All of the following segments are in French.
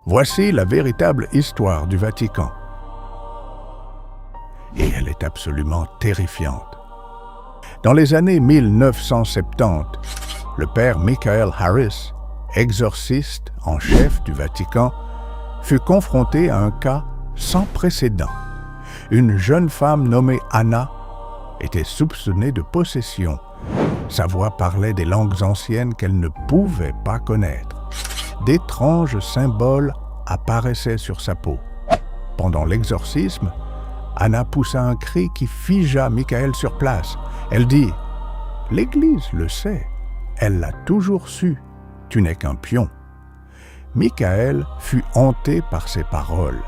Voici la véritable histoire du Vatican. Et elle est absolument terrifiante. Dans les années 1970, le père Michael Harris, exorciste en chef du Vatican, fut confronté à un cas sans précédent. Une jeune femme nommée Anna était soupçonnée de possession. Sa voix parlait des langues anciennes qu'elle ne pouvait pas connaître. D'étranges symboles apparaissaient sur sa peau. Pendant l'exorcisme, Anna poussa un cri qui figea Michael sur place. Elle dit « L'Église le sait, elle l'a toujours su, tu n'es qu'un pion. » Michael fut hanté par ces paroles.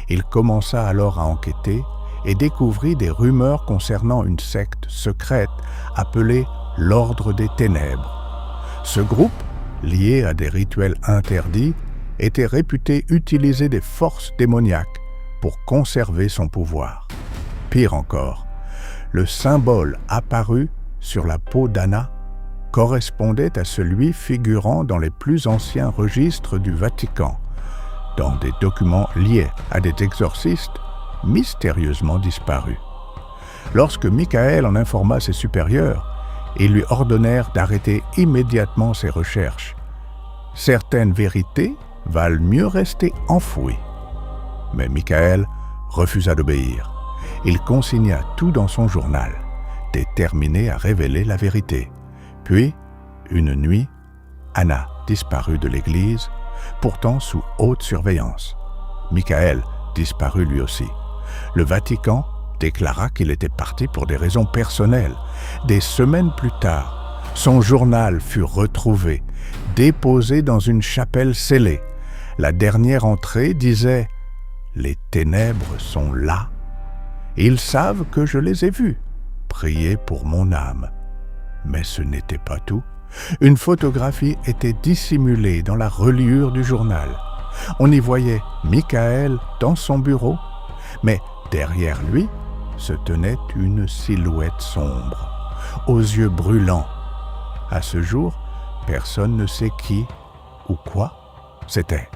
Il commença alors à enquêter et découvrit des rumeurs concernant une secte secrète appelée l'Ordre des Ténèbres. Ce groupe, lié à des rituels interdits, était réputé utiliser des forces démoniaques pour conserver son pouvoir. Pire encore, le symbole apparu sur la peau d'Anna correspondait à celui figurant dans les plus anciens registres du Vatican, dans des documents liés à des exorcistes mystérieusement disparus. Lorsque Michael en informa ses supérieurs, ils lui ordonnèrent d'arrêter immédiatement ses recherches. Certaines vérités valent mieux rester enfouies. Mais Michael refusa d'obéir. Il consigna tout dans son journal, déterminé à révéler la vérité. Puis, une nuit, Anna disparut de l'église, pourtant sous haute surveillance. Michael disparut lui aussi. Le Vatican déclara qu'il était parti pour des raisons personnelles. Des semaines plus tard, son journal fut retrouvé, déposé dans une chapelle scellée. La dernière entrée disait « Les ténèbres sont là. Ils savent que je les ai vus. Priez pour mon âme. » Mais ce n'était pas tout. Une photographie était dissimulée dans la reliure du journal. On y voyait Michael dans son bureau, mais derrière lui se tenait une silhouette sombre, aux yeux brûlants. À ce jour, personne ne sait qui ou quoi c'était.